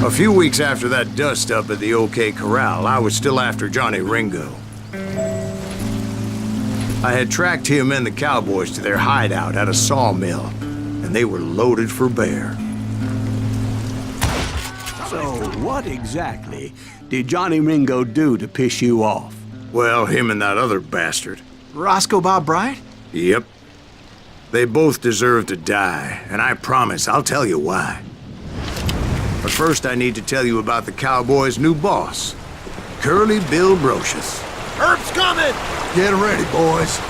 A few weeks after that dust-up at the OK Corral, I was still after Johnny Ringo. I had tracked him and the cowboys to their hideout at a sawmill, and they were loaded for bear. So, what exactly did Johnny Ringo do to piss you off? Well, him and that other bastard. Roscoe Bob Bryant? Yep. They both deserve to die, and I promise I'll tell you why. But first I need to tell you about the Cowboys' new boss, Curly Bill Brocious. Herb's coming! Get ready, boys.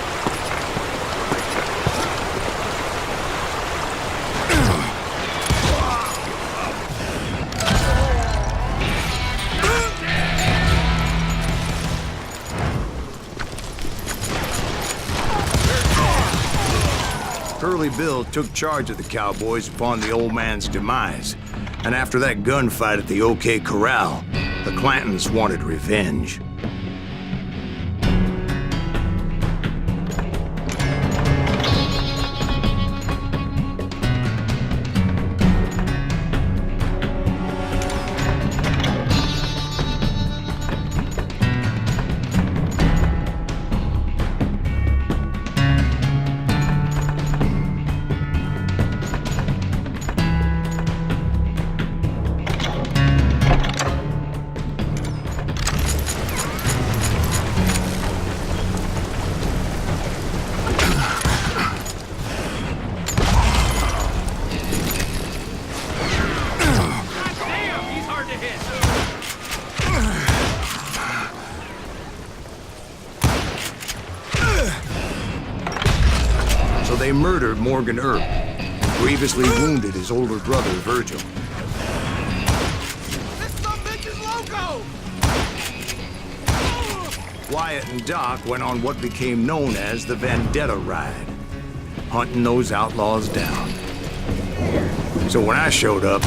Curly Bill took charge of the Cowboys upon the old man's demise, and after that gunfight at the OK Corral, the Clantons wanted revenge. So they murdered Morgan Earp, and grievously wounded his older brother, Virgil. This sumbitch is loco! Wyatt and Doc went on what became known as the Vendetta Ride, hunting those outlaws down. So when I showed up,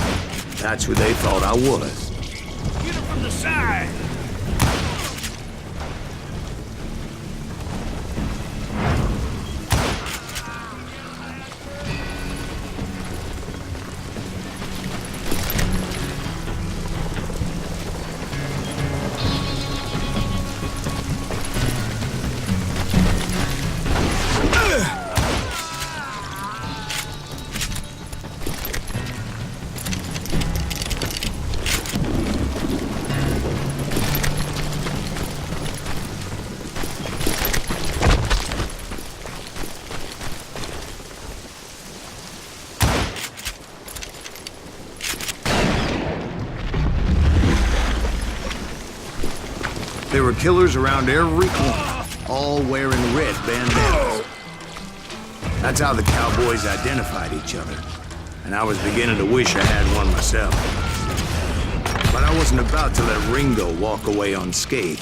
that's who they thought I was. Get him from the side! There were killers around every corner, all wearing red bandanas. That's how the Cowboys identified each other, and I was beginning to wish I had one myself. But I wasn't about to let Ringo walk away unscathed,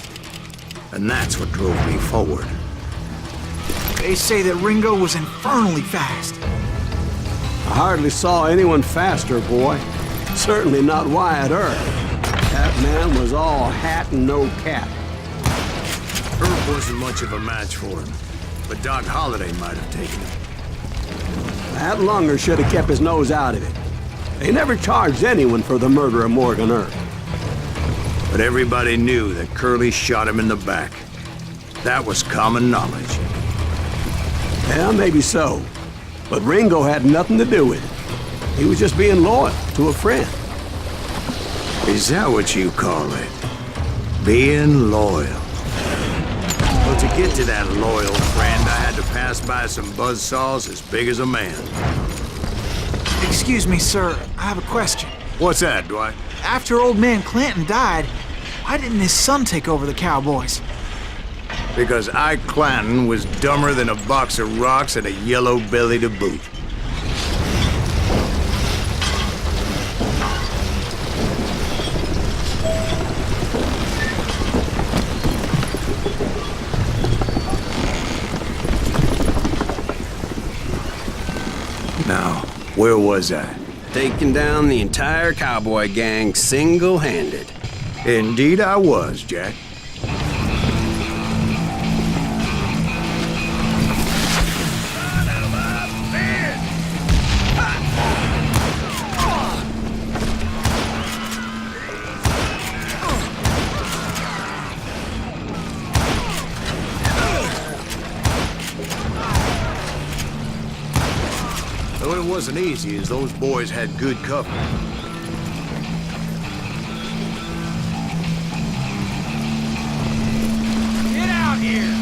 and that's what drove me forward. They say that Ringo was infernally fast. I hardly saw anyone faster, boy. Certainly not Wyatt Earp. That man was all hat and no cap. Earp wasn't much of a match for him, but Doc Holliday might have taken him. That lunger should have kept his nose out of it. They never charged anyone for the murder of Morgan Earp. But everybody knew that Curly shot him in the back. That was common knowledge. Yeah, maybe so. But Ringo had nothing to do with it. He was just being loyal to a friend. Is that what you call it? Being loyal? Well, to get to that loyal friend, I had to pass by some buzzsaws as big as a man. Excuse me, sir. I have a question. What's that, Dwight? After old man Clanton died, why didn't his son take over the Cowboys? Because Ike Clanton was dumber than a box of rocks and a yellow belly to boot. Now, where was I? Taking down the entire cowboy gang single-handed. Indeed I was, Jack. Though it wasn't easy, as those boys had good cover. Get out here!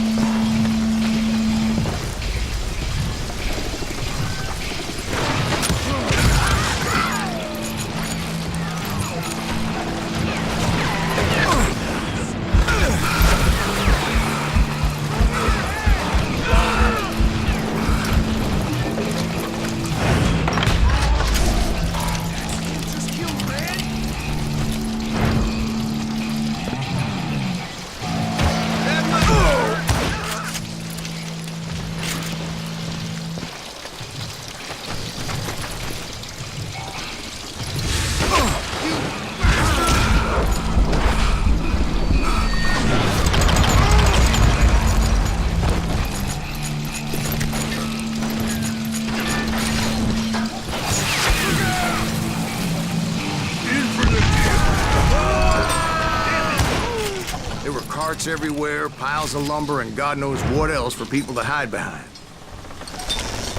Carts everywhere, piles of lumber, and God knows what else for people to hide behind.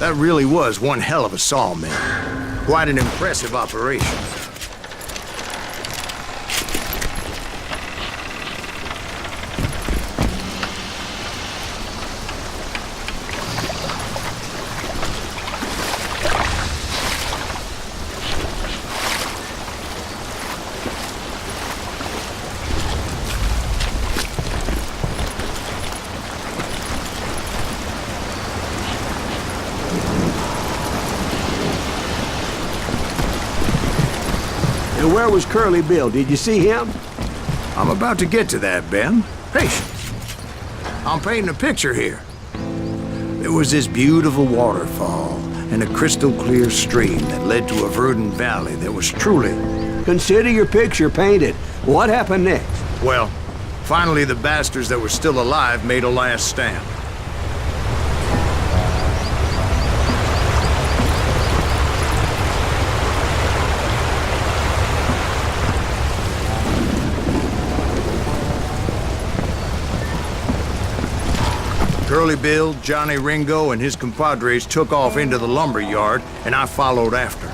That really was one hell of a sawmill. Quite an impressive operation. And where was Curly Bill? Did you see him? I'm about to get to that, Ben. Patience. I'm painting a picture here. There was this beautiful waterfall and a crystal clear stream that led to a verdant valley that was truly... Consider your picture painted. What happened next? Well, finally the bastards that were still alive made a last stand. Curly Bill, Johnny Ringo, and his compadres took off into the lumber yard, and I followed after.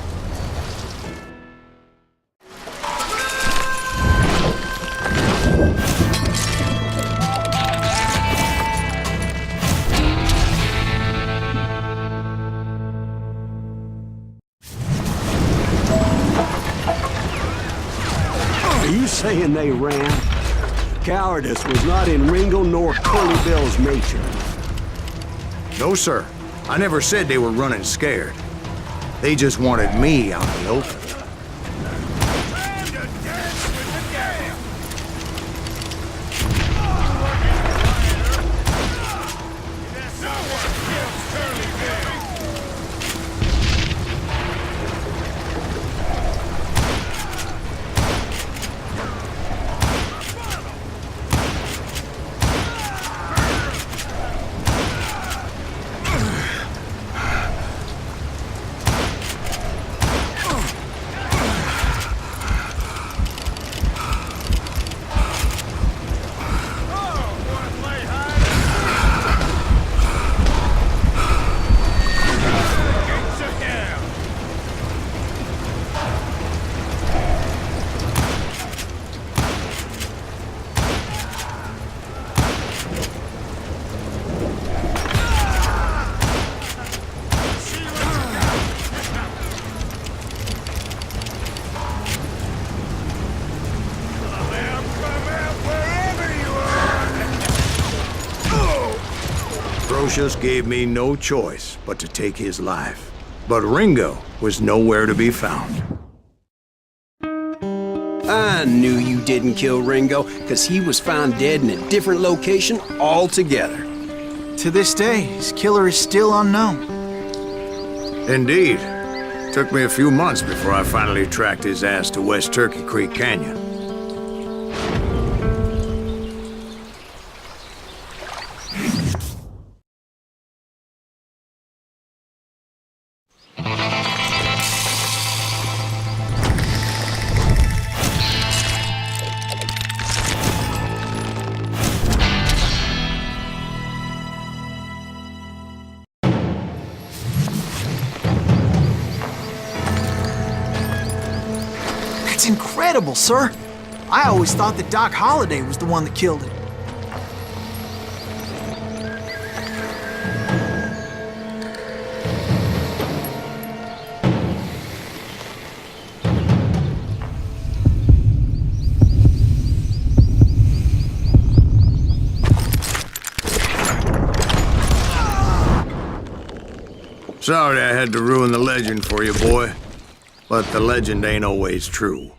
Are you saying they ran? Cowardice was not in Ringo nor Curly Bill's nature. No, sir. I never said they were running scared. They just wanted me out in the open. Time to dance with the gang! Someone kills Curly Bill! Brocious gave me no choice but to take his life. But Ringo was nowhere to be found. I knew you didn't kill Ringo, because he was found dead in a different location altogether. To this day, his killer is still unknown. Indeed. Took me a few months before I finally tracked his ass to West Turkey Creek Canyon. That's incredible, sir. I always thought that Doc Holliday was the one that killed him. Sorry I had to ruin the legend for you, boy. But the legend ain't always true.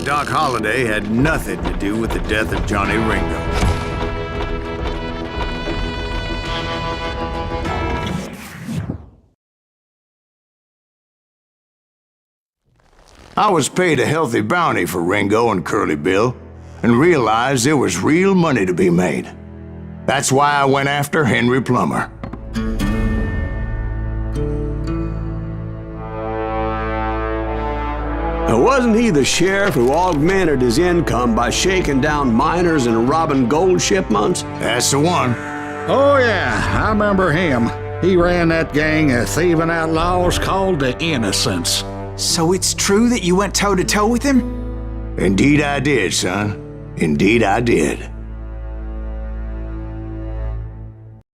Doc Holliday had nothing to do with the death of Johnny Ringo. I was paid a healthy bounty for Ringo and Curly Bill, and realized there was real money to be made. That's why I went after Henry Plummer. Now, wasn't he the sheriff who augmented his income by shaking down miners and robbing gold shipments? That's the one. Oh, yeah, I remember him. He ran that gang of thieving outlaws called the Innocents. So it's true that you went toe-to-toe with him? Indeed I did, son. Indeed I did.